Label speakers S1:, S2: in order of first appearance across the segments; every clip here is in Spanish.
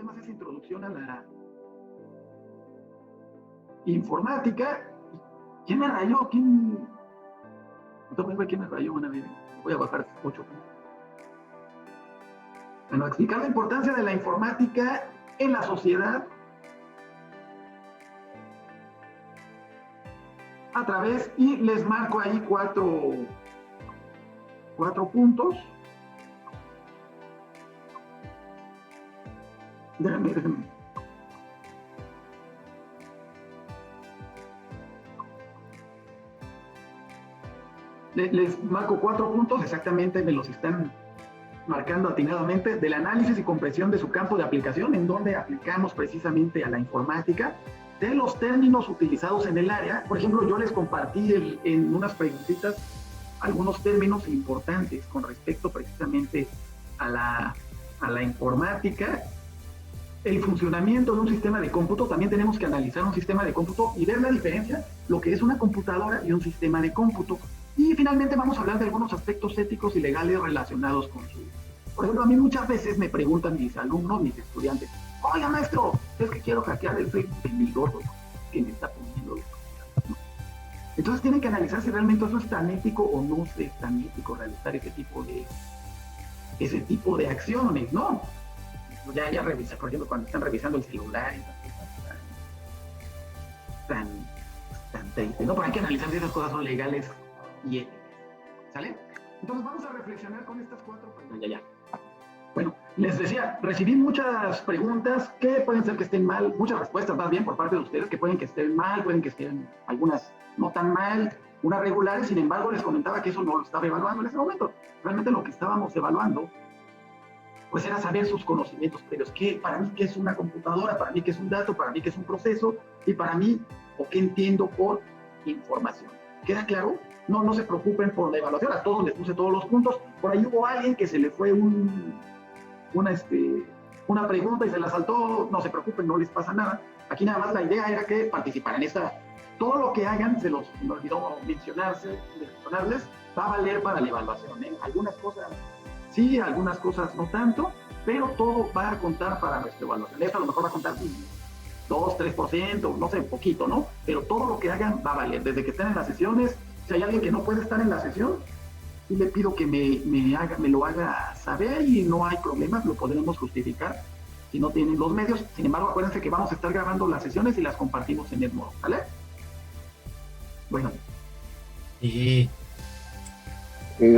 S1: temas es introducción a la informática. ¿Quién me rayó? ¿Quién? Entonces, ¿quién me rayó? Voy a bajar 8 puntos. Bueno, explicar la importancia de la informática en la sociedad a través, y les marco ahí cuatro puntos. Déjenme. Les marco 4 puntos, exactamente me los están marcando atinadamente, del análisis y comprensión de su campo de aplicación, en donde aplicamos precisamente a la informática, de los términos utilizados en el área. Por ejemplo, yo les compartí en unas preguntitas algunos términos importantes con respecto precisamente a la informática. El funcionamiento de un sistema de cómputo, también tenemos que analizar un sistema de cómputo y ver la diferencia, lo que es una computadora y un sistema de cómputo. Y finalmente vamos a hablar de algunos aspectos éticos y legales relacionados con su... Por ejemplo, a mí muchas veces me preguntan mis alumnos, mis estudiantes, oiga maestro, es que quiero hackear el Facebook de mi gordo que me está poniendo. Entonces tienen que analizar si realmente eso es tan ético o no es tan ético realizar ese tipo de acciones, ¿no? Ya revisa, por ejemplo, cuando están revisando el celular y tan triste, ¿no? Pero hay que analizar si esas cosas son legales y éticas, ¿sale? Entonces vamos a reflexionar con estas 4 preguntas. Ya. Bueno, les decía, recibí muchas preguntas que pueden ser que estén mal, muchas respuestas más bien por parte de ustedes que pueden que estén mal, pueden que estén algunas no tan mal, unas regulares. Sin embargo, les comentaba que eso no lo estaba evaluando en ese momento. Realmente lo que estábamos evaluando pues era saber sus conocimientos previos. Para mí, ¿qué es una computadora? Para mí, ¿qué es un dato? Para mí, ¿qué es un proceso? Y para mí, ¿o qué entiendo por información? ¿Queda claro? No se preocupen por la evaluación, a todos les puse todos los puntos. Por ahí hubo alguien que se le fue una pregunta y se la saltó. No se preocupen, no les pasa nada. Aquí nada más la idea era que participaran. Todo lo que hagan, me olvidó mencionarles, va a valer para la evaluación, ¿eh? Algunas cosas sí, algunas cosas no tanto, pero todo va a contar para nuestra evaluación. Esto a lo mejor va a contar 2, 3%, no sé, poquito, ¿no? Pero todo lo que hagan va a valer. Desde que estén en las sesiones, si hay alguien que no puede estar en la sesión, y le pido que me lo haga saber y no hay problemas, lo podremos justificar si no tienen los medios. Sin embargo, acuérdense que vamos a estar grabando las sesiones y las compartimos en Edmodo, ¿vale? Bueno.
S2: Sí.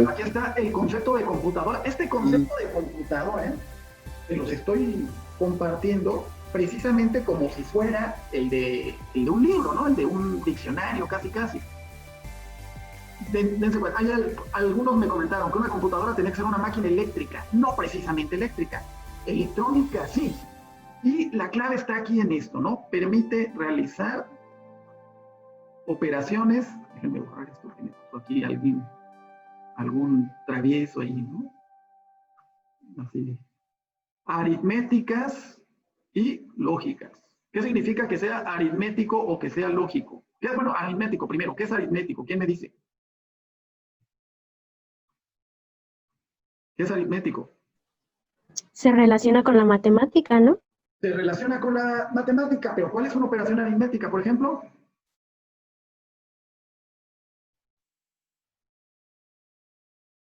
S1: Aquí está el concepto de computadora. Este concepto de computadora se los estoy compartiendo precisamente como si fuera el de un libro, ¿no? El de un diccionario, casi. Algunos me comentaron que una computadora tenía que ser una máquina eléctrica. No precisamente eléctrica. Electrónica, sí. Y la clave está aquí en esto, ¿no? Permite realizar operaciones. Déjenme borrar esto que me puso aquí algún travieso ahí, ¿no? Así. Aritméticas y lógicas. ¿Qué significa que sea aritmético o que sea lógico? Bueno, aritmético primero. ¿Qué es aritmético? ¿Quién me dice? ¿Qué es aritmético?
S3: Se relaciona con la matemática, ¿no?
S1: Se relaciona con la matemática, pero ¿cuál es una operación aritmética, por ejemplo?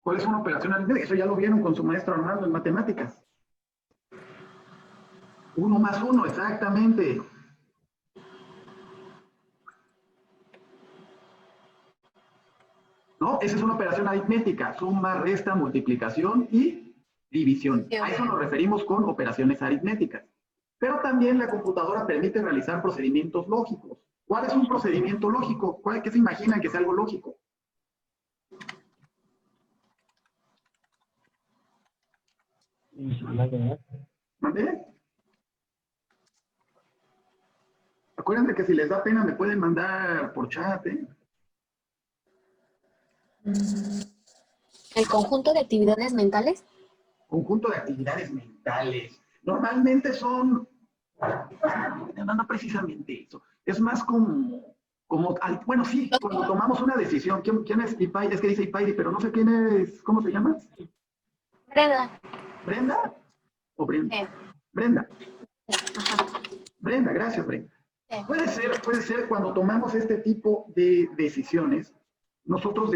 S1: ¿Cuál es una operación aritmética? Eso ya lo vieron con su maestro Armando en matemáticas. 1 más 1, exactamente. ¿No? Esa es una operación aritmética, suma, resta, multiplicación y división. A eso nos referimos con operaciones aritméticas. Pero también la computadora permite realizar procedimientos lógicos. ¿Cuál es un procedimiento lógico? ¿Qué se imaginan que sea algo lógico? ¿Mande? Acuérdense que si les da pena me pueden mandar por chat, ¿eh?
S4: ¿El conjunto de actividades mentales?
S1: Conjunto de actividades mentales. Normalmente son... No precisamente eso. Es más bueno, sí, cuando tomamos una decisión. ¿Quién es Ipairi? Es que dice Ipairi, pero no sé quién es. ¿Cómo se llama?
S4: Brenda.
S1: ¿Brenda? ¿O Brenda?
S4: Sí.
S1: Brenda.
S4: Ajá.
S1: Brenda, gracias, Brenda.
S4: Sí.
S1: Puede ser cuando tomamos este tipo de decisiones, nosotros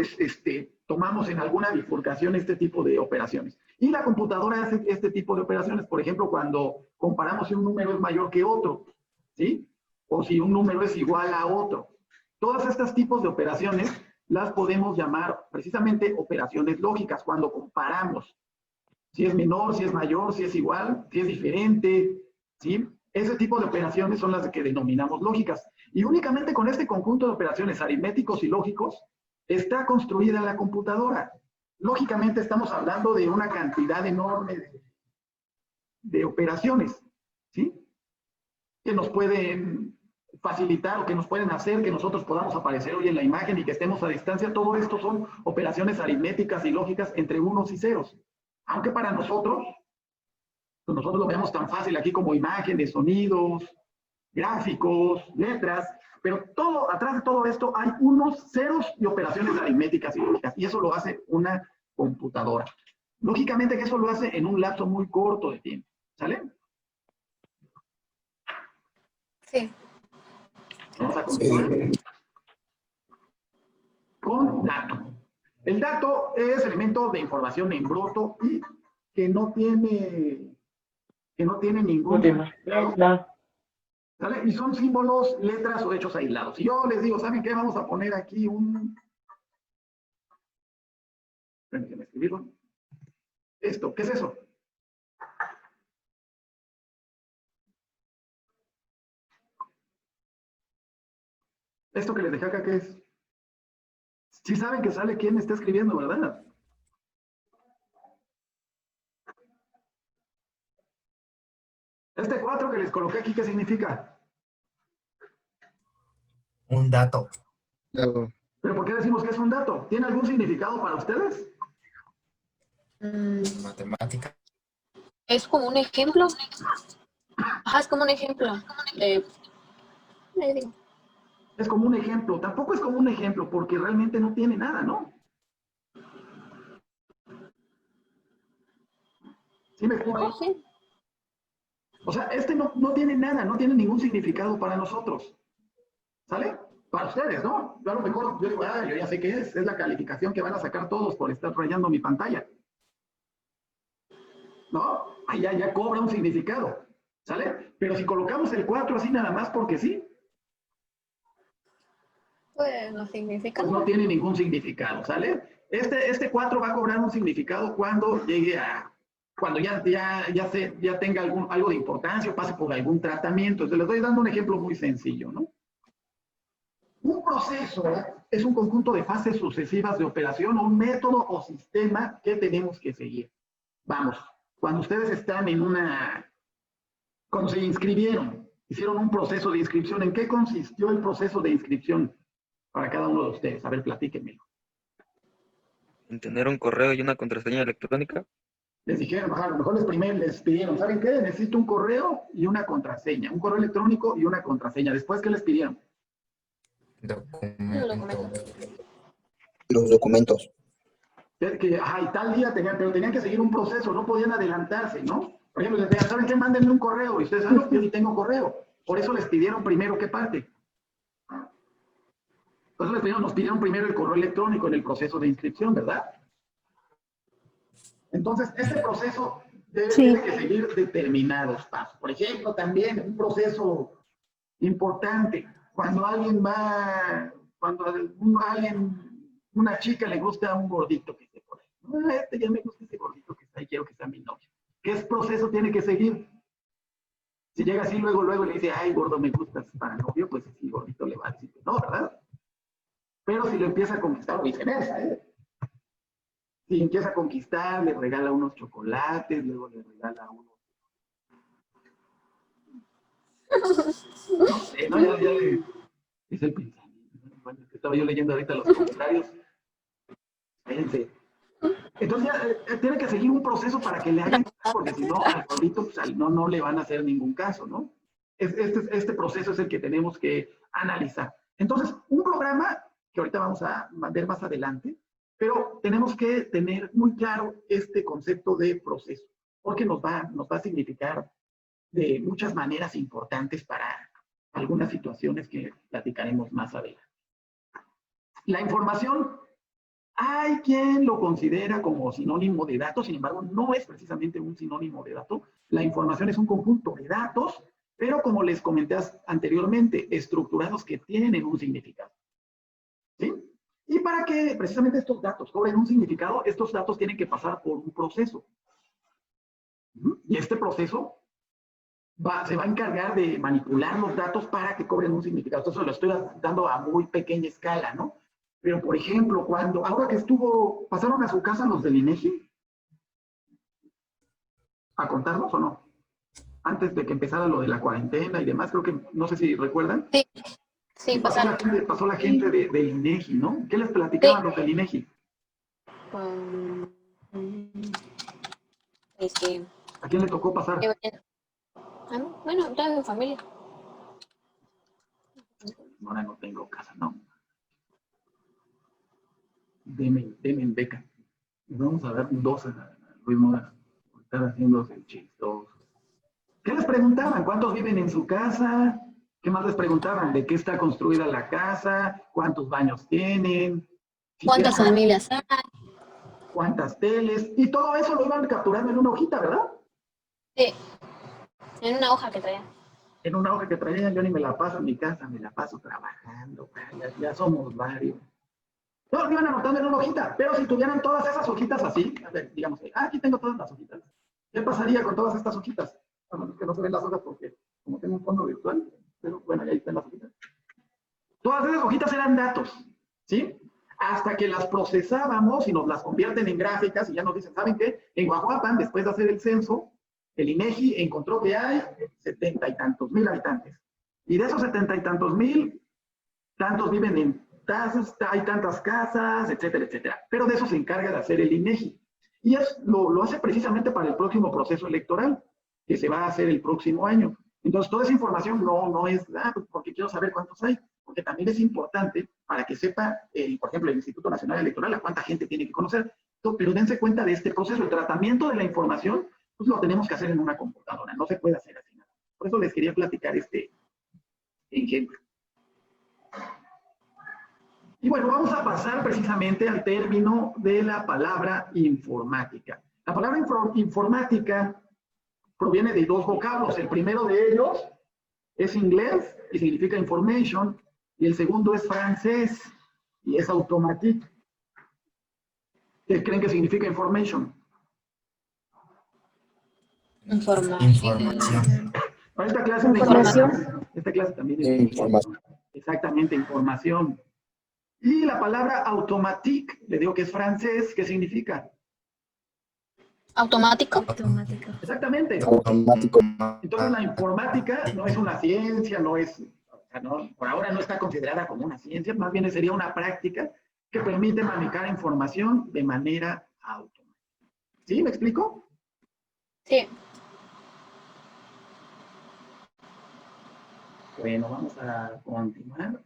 S1: tomamos en alguna bifurcación este tipo de operaciones. Y la computadora hace este tipo de operaciones, por ejemplo, cuando comparamos si un número es mayor que otro, ¿sí? O si un número es igual a otro. Todos estos tipos de operaciones las podemos llamar precisamente operaciones lógicas, cuando comparamos si es menor, si es mayor, si es igual, si es diferente, ¿sí? Ese tipo de operaciones son las que denominamos lógicas. Y únicamente con este conjunto de operaciones aritméticos y lógicos está construida la computadora. Lógicamente estamos hablando de una cantidad enorme de operaciones, ¿sí? Que nos pueden facilitar o que nos pueden hacer que nosotros podamos aparecer hoy en la imagen y que estemos a distancia. Todo esto son operaciones aritméticas y lógicas entre unos y ceros. Aunque para nosotros, pues nosotros lo vemos tan fácil aquí como imágenes, sonidos, gráficos, letras, pero todo, atrás de todo esto hay unos ceros y operaciones aritméticas y lógicas, y eso lo hace una computadora. Lógicamente que eso lo hace en un lapso muy corto de tiempo, ¿sale?
S4: Sí.
S1: Vamos a continuar con dato. El dato es elemento de información en bruto y que no tiene ningún significado, ¿sale? Y son símbolos, letras o hechos aislados. Si yo les digo, ¿saben qué? Vamos a poner aquí un... Déjenme escribirlo. Esto, ¿qué es eso? Esto que les dejé acá, ¿qué es? Sí saben que sale quién está escribiendo, ¿verdad? Este 4 que les coloqué aquí, ¿qué significa?
S2: Un dato.
S5: Luego,
S1: ¿Pero por qué decimos que es un dato? ¿Tiene algún significado para ustedes?
S2: Matemática.
S4: Es como un ejemplo. Ajá, es como un ejemplo. Le digo.
S1: Es como un ejemplo. Tampoco es como un ejemplo porque realmente no tiene nada, ¿no? ¿Sí me explico?
S4: Pues sí.
S1: O sea, este no tiene nada, no tiene ningún significado para nosotros. ¿Sale? Para ustedes, ¿no? Yo a lo mejor, yo digo, yo ya sé qué es la calificación que van a sacar todos por estar rayando mi pantalla. ¿No? Ahí ya cobra un significado, ¿sale? Pero si colocamos el 4 así nada más porque sí,
S4: Pues no significa
S1: pues no
S4: nada.
S1: tiene ningún significado, ¿sale? Este 4 va a cobrar un significado cuando llegue a, cuando ya tenga algo de importancia o pase por algún tratamiento. Entonces les estoy dando un ejemplo muy sencillo, ¿no? Un proceso es un conjunto de fases sucesivas de operación o un método o sistema que tenemos que seguir. Vamos, cuando ustedes están cuando se inscribieron, hicieron un proceso de inscripción, ¿en qué consistió el proceso de inscripción para cada uno de ustedes? A ver, platíquenmelo.
S5: en tener un correo y una contraseña electrónica.
S1: Les dijeron, a lo mejor les pidieron, ¿saben qué? Necesito un correo y una contraseña, un correo electrónico y una contraseña. Después, ¿qué les pidieron?
S2: Documento.
S6: Los documentos.
S1: Y tal día pero tenían que seguir un proceso, no podían adelantarse, ¿no? Por ejemplo, les decían, ¿saben qué? Mándenme un correo. Y ustedes saben, yo sí tengo correo. Por eso les pidieron primero, ¿qué parte? Por eso nos pidieron primero el correo electrónico en el proceso de inscripción, ¿verdad? Entonces, este proceso tiene que seguir determinados pasos. Por ejemplo, también un proceso importante, cuando una chica le gusta a un gordito que esté por ahí. Ya me gusta ese gordito que está ahí, quiero que sea mi novio. ¿Qué proceso tiene que seguir? Si llega así, luego le dice, ay, gordo, me gustas para novio, pues sí, gordito le va a decir que no, ¿verdad? Pero si lo empieza a conquistar, o viceversa, Si empieza a conquistar, le regala unos chocolates, luego le regala unos... No sé, no, ya es el pensamiento. Bueno, estaba yo leyendo ahorita los comentarios. Fíjense. Entonces ya tiene que seguir un proceso para que le hagan caso, porque si no, al gordito pues, no le van a hacer ningún caso, ¿no? Este proceso es el que tenemos que analizar. Entonces, un programa que ahorita vamos a ver más adelante, pero tenemos que tener muy claro este concepto de proceso, porque nos va a significar de muchas maneras importantes para algunas situaciones que platicaremos más adelante. La información, hay quien lo considera como sinónimo de datos, sin embargo, no es precisamente un sinónimo de dato. La información es un conjunto de datos, pero como les comenté anteriormente, estructurados que tienen un significado. ¿Sí? Y para que precisamente estos datos cobren un significado, estos datos tienen que pasar por un proceso. Y este proceso se va a encargar de manipular los datos para que cobren un significado. Entonces lo estoy dando a muy pequeña escala, ¿no? Pero, por ejemplo, ahora que pasaron a su casa los del INEGI, ¿a contarlos o no? Antes de que empezara lo de la cuarentena y demás, creo que, no sé si recuerdan.
S4: Sí, sí, pasaron.
S1: Pasó la gente del INEGI, ¿no? ¿Qué les platicaban los del INEGI? ¿A quién le tocó pasar?
S4: Bueno, toda mi familia.
S1: Ahora no tengo casa, no. Deme en beca. Vamos a dar un 2 a Luis Mora por estar haciéndose chistoso. ¿Qué les preguntaban? ¿Cuántos viven en su casa? ¿Qué más les preguntaban? ¿De qué está construida la casa? ¿Cuántos baños tienen?
S4: ¿Cuántas familias hay?
S1: ¿Cuántas teles? Y todo eso lo iban capturando en una hojita, ¿verdad?
S4: Sí, en una hoja que traía.
S1: En una hoja que traía, yo ni me la paso en mi casa, me la paso trabajando. Ya somos varios. No, lo iban anotando en una hojita, pero si tuvieran todas esas hojitas así, a ver, digamos, aquí tengo todas las hojitas. ¿Qué pasaría con todas estas hojitas? Bueno, es que no se ven las hojas porque como tengo un fondo virtual, pero bueno, ahí están las hojitas. Todas esas hojitas eran datos, ¿sí? Hasta que las procesábamos y nos las convierten en gráficas y ya nos dicen, ¿saben qué? En Guajuapan, después de hacer el censo, el INEGI encontró que hay 70 y tantos mil habitantes. Y de esos 70 y tantos mil, tantos viven en tasas, hay tantas casas, etcétera, etcétera. Pero de eso se encarga de hacer el INEGI. Y lo hace precisamente para el próximo proceso electoral, que se va a hacer el próximo año. Entonces, toda esa información no es, pues porque quiero saber cuántos hay, porque también es importante para que sepa, por ejemplo, el Instituto Nacional Electoral, a cuánta gente tiene que conocer. Pero dense cuenta de este proceso. El tratamiento de la información, pues lo tenemos que hacer en una computadora, no se puede hacer así. Por eso les quería platicar este ejemplo. Y bueno, vamos a pasar precisamente al término de la palabra informática. La palabra informática proviene de dos vocablos. El primero de ellos es inglés y significa information, y el segundo es francés y es automatique. ¿Qué creen que significa information?
S2: Información.
S1: Para esta clase de
S3: Información.
S1: Esta clase también es
S6: Información.
S1: exactamente información. Y la palabra automatique, le digo que es francés, ¿qué significa?
S4: ¿Automático?
S1: Exactamente.
S6: Automático.
S1: Entonces la informática no es una ciencia, por ahora no está considerada como una ciencia, más bien sería una práctica que permite manejar información de manera automática. ¿Sí? ¿Me explico?
S4: Sí.
S1: Bueno, vamos a continuar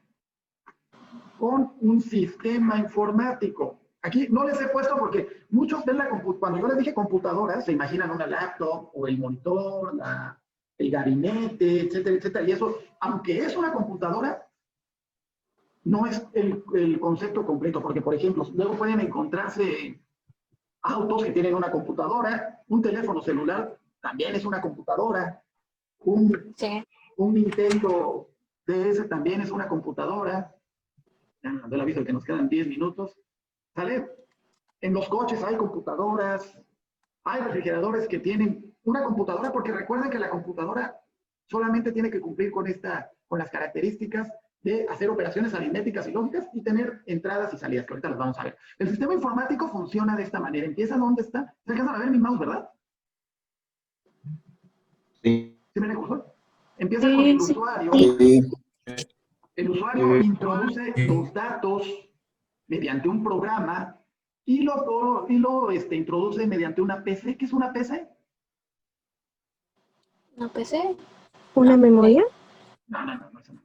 S1: con un sistema informático. Aquí no les he puesto porque muchos ven cuando yo les dije computadora, se imaginan una laptop o el monitor, el gabinete, etcétera, etcétera. Y eso, aunque es una computadora, no es el concepto completo, porque, por ejemplo, luego pueden encontrarse autos que tienen una computadora, un teléfono celular también es una computadora, un Nintendo DS también es una computadora. Ya me mandó el aviso de que nos quedan 10 minutos. ¿Sale? En los coches hay computadoras, hay refrigeradores que tienen una computadora, porque recuerden que la computadora solamente tiene que cumplir con las características de hacer operaciones aritméticas y lógicas y tener entradas y salidas, que ahorita las vamos a ver. El sistema informático funciona de esta manera. Empieza ¿dónde está? ¿Se alcanzan a ver mi mouse, verdad?
S6: Sí.
S1: ¿Sí me cursor? Empieza con el usuario.
S6: Sí.
S1: El usuario introduce los datos mediante un programa y lo introduce mediante una PC. ¿Qué es una PC?
S4: ¿Una PC?
S3: ¿Una memoria?
S1: No es una.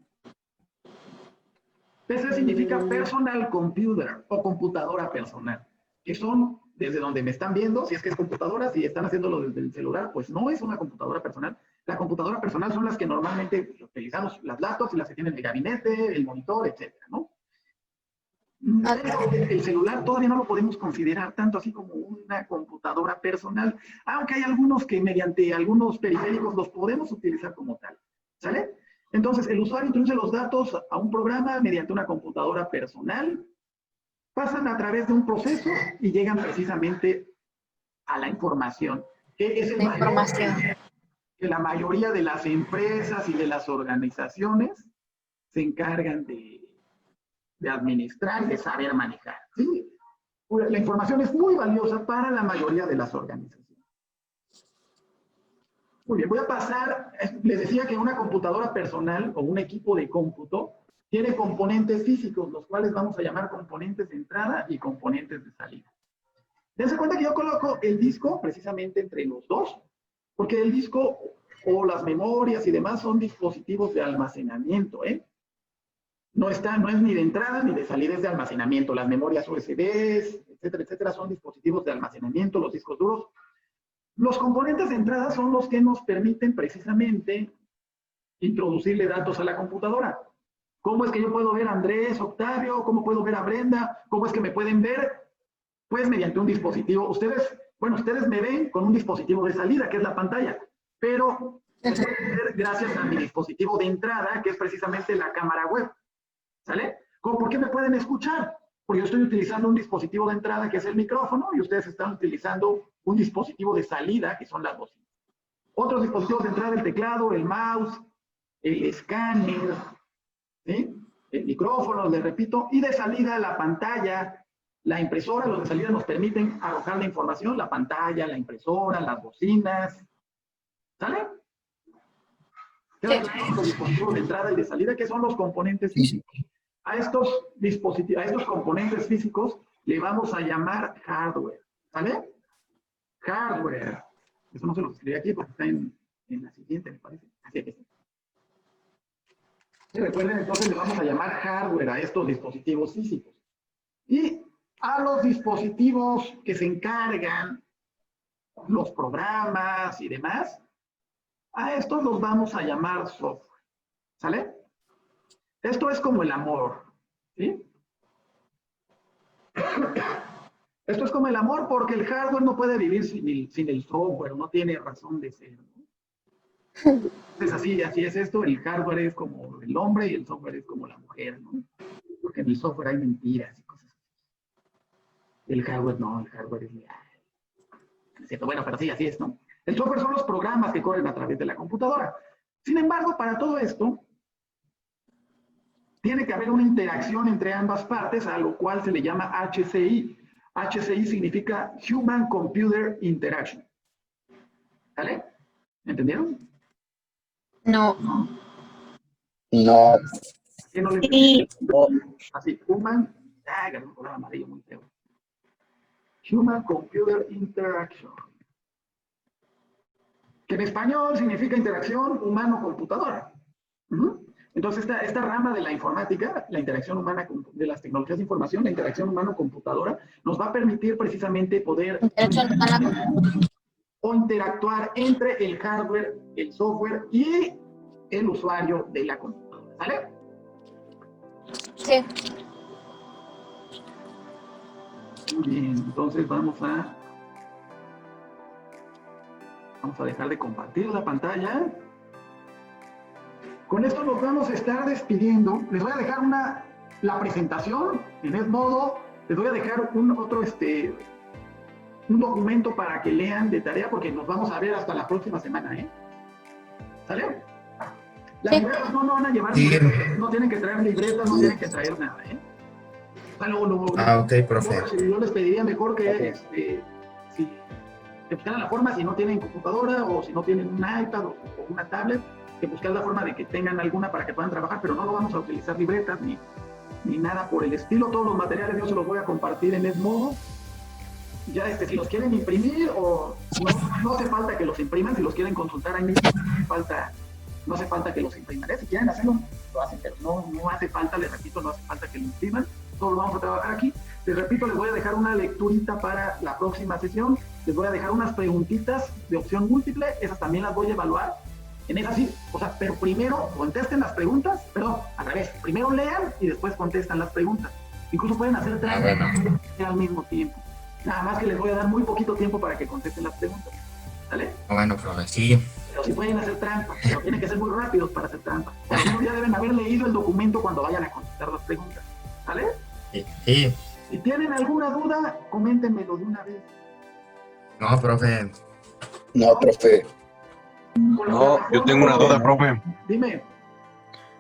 S1: PC significa personal computer o computadora personal, que son desde donde me están viendo, si es que es computadora, si están haciéndolo desde el celular, pues no es una computadora personal. La computadora personal son las que normalmente utilizamos, las laptops y las que tienen el gabinete, el monitor, etcétera, ¿no? El celular todavía no lo podemos considerar tanto así como una computadora personal, aunque hay algunos que mediante algunos periféricos los podemos utilizar como tal, ¿sale? Entonces, el usuario introduce los datos a un programa mediante una computadora personal, pasan a través de un proceso y llegan precisamente a la información, que es
S4: La información.
S1: que la mayoría de las empresas y de las organizaciones se encargan de administrar y de saber manejar. ¿Sí? La información es muy valiosa para la mayoría de las organizaciones. Muy bien, voy a pasar, les decía que una computadora personal o un equipo de cómputo tiene componentes físicos, los cuales vamos a llamar componentes de entrada y componentes de salida. Dense cuenta que yo coloco el disco precisamente entre los dos, porque el disco o las memorias y demás son dispositivos de almacenamiento, ¿eh? No es ni de entrada ni de salida, es de almacenamiento. Las memorias USB, etcétera, etcétera, son dispositivos de almacenamiento, los discos duros. Los componentes de entrada son los que nos permiten precisamente introducirle datos a la computadora. ¿Cómo es que yo puedo ver a Andrés, Octavio? ¿Cómo puedo ver a Brenda? ¿Cómo es que me pueden ver? Pues mediante un dispositivo. Ustedes me ven con un dispositivo de salida, que es la pantalla, pero me pueden ver gracias a mi dispositivo de entrada, que es precisamente la cámara web. ¿Sale? ¿Por qué me pueden escuchar? Porque yo estoy utilizando un dispositivo de entrada que es el micrófono y ustedes están utilizando un dispositivo de salida que son las bocinas. Otros dispositivos de entrada, el teclado, el mouse, el escáner, ¿sí? El micrófono, les repito, y de salida la pantalla, la impresora. Los de salida nos permiten arrojar la información, la pantalla, la impresora, las bocinas. ¿Sale? ¿Qué son los dispositivos de entrada y de salida? ¿Qué son los componentes físicos? A estos componentes físicos le vamos a llamar hardware. ¿Sale? Hardware. Eso no se lo escribí aquí porque está en la siguiente, me parece. Así que sí. Y recuerden, entonces le vamos a llamar hardware a estos dispositivos físicos. Y a los dispositivos que se encargan, los programas y demás, a estos los vamos a llamar software. ¿Sale? Esto es como el amor. ¿Sí? Esto es como el amor porque el hardware no puede vivir sin el software, no tiene razón de ser, ¿no? Es así es esto, el hardware es como el hombre y el software es como la mujer, ¿no? Porque en el software hay mentiras y cosas así. El hardware no, el hardware es real. ¿Es cierto? Bueno, pero sí, así es, ¿no? El software son los programas que corren a través de la computadora. Sin embargo, para todo esto, tiene que haber una interacción entre ambas partes, a lo cual se le llama HCI. HCI significa Human Computer Interaction. ¿Vale? ¿Entendieron?
S4: No.
S6: No.
S1: ¿Qué no le
S3: Sí.
S1: Así, Human, ganó un color amarillo muy feo. Human Computer Interaction. Que en español significa interacción humano-computadora. Entonces, esta rama de la informática, la interacción humana de las tecnologías de información, la interacción humano-computadora, nos va a permitir precisamente poder o interactuar entre el hardware, el software y el usuario de la computadora. ¿Vale?
S4: Sí.
S1: Muy bien, entonces vamos a dejar de compartir la pantalla. Con esto nos vamos a estar despidiendo. Les voy a dejar la presentación en Edmodo. Les voy a dejar un documento para que lean de tarea porque nos vamos a ver hasta la próxima semana, ¿eh? ¿Sale? Las libretas no van a llevar libretas, no tienen que traer libretas, no tienen que traer nada, ¿eh?
S2: Ok, profe.
S1: Yo les pediría mejor que si buscaran la forma, si no tienen computadora o si no tienen un iPad o una tablet, que buscar la forma de que tengan alguna para que puedan trabajar, pero no lo vamos a utilizar libretas ni nada por el estilo. Todos los materiales yo se los voy a compartir en Edmodo. Ya si los quieren imprimir o no hace falta que los impriman, si los quieren consultar ahí mismo, no hace falta que los impriman. Si quieren hacerlo, lo hacen, pero no hace falta, les repito, no hace falta que lo impriman. todo lo vamos a trabajar aquí. Les repito, les voy a dejar una lecturita para la próxima sesión, les voy a dejar unas preguntitas de opción múltiple, esas también las voy a evaluar. En esas sí, o sea, pero primero contesten las preguntas, perdón, al revés, primero lean y después contestan las preguntas. Incluso pueden hacer trampas al mismo tiempo. Nada más que les voy a dar muy poquito tiempo para que contesten las preguntas. ¿Vale?
S2: Bueno, profe, sí.
S1: Pero sí pueden hacer trampas, pero tienen que ser muy rápidos para hacer trampas. Por lo menos ya deben haber leído el documento cuando vayan a contestar las preguntas. ¿Vale?
S2: Sí.
S1: Si tienen alguna duda, coméntenmelo de una vez.
S2: No, profe.
S6: No, profe.
S7: No, yo tengo una duda, profe.
S1: Dime.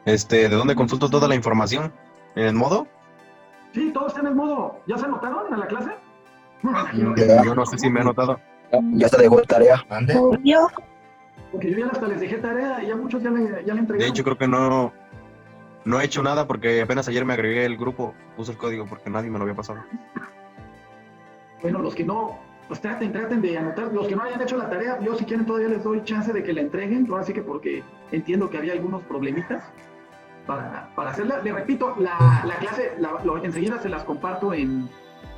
S7: ¿De dónde consulto toda la información? ¿En el modo?
S1: Sí, todo está en el modo. ¿Ya se anotaron a la clase?
S7: Yo no sé si me he anotado.
S6: Ya te dejó tarea.
S2: ¿Mande?
S3: Obvio.
S1: Porque yo ya hasta les dejé tarea y ya muchos ya le entregaron.
S7: De hecho, creo que no he hecho nada porque apenas ayer me agregué el grupo, puse el código porque nadie me lo había pasado.
S1: Bueno, los que no, pues traten de anotar. Los que no hayan hecho la tarea, yo si quieren todavía les doy chance de que la entreguen. Ahora sí que porque entiendo que había algunos problemitas para hacerla. Les repito, la clase enseguida se las comparto en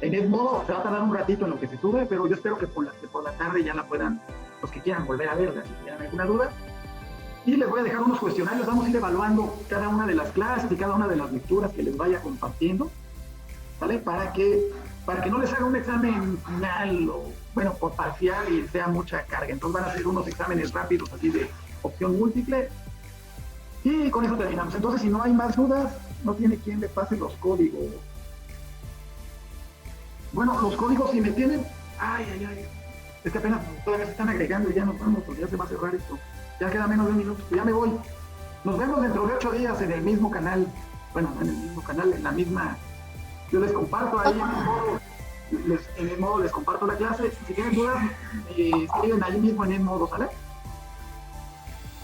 S1: Edmodo. Se va a tardar un ratito en lo que se sube, pero yo espero que por la tarde ya la puedan, los que quieran volver a verla, si tienen alguna duda. Y les voy a dejar unos cuestionarios, vamos a ir evaluando cada una de las clases y cada una de las lecturas que les vaya compartiendo, ¿vale? Para que no les haga un examen final o, bueno, por parcial y sea mucha carga. Entonces van a hacer unos exámenes rápidos así de opción múltiple y con eso terminamos. Entonces, si no hay más dudas, no tiene quien le pase los códigos. Bueno, los códigos si me tienen, es que apenas todavía se están agregando y ya nos vamos, porque ya se va a cerrar esto. Ya queda menos de un minuto, ya me voy. Nos vemos dentro de 8 días en el mismo canal. Bueno, no en el mismo canal, en la misma. Yo les comparto ahí en el modo les comparto la clase. Si tienen dudas, escriben ahí mismo en el modo, ¿sale?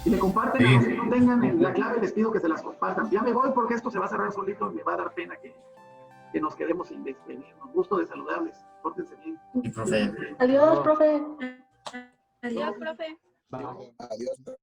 S1: Y le comparten a los que no tengan la clave, les pido que se las compartan. Ya me voy porque esto se va a cerrar solito y me va a dar pena que nos quedemos sin despedirnos. Gusto de saludarles. Pórtense bien.
S2: Sí, profe.
S3: Adiós, profe.
S4: Adiós, profe.
S6: Adiós.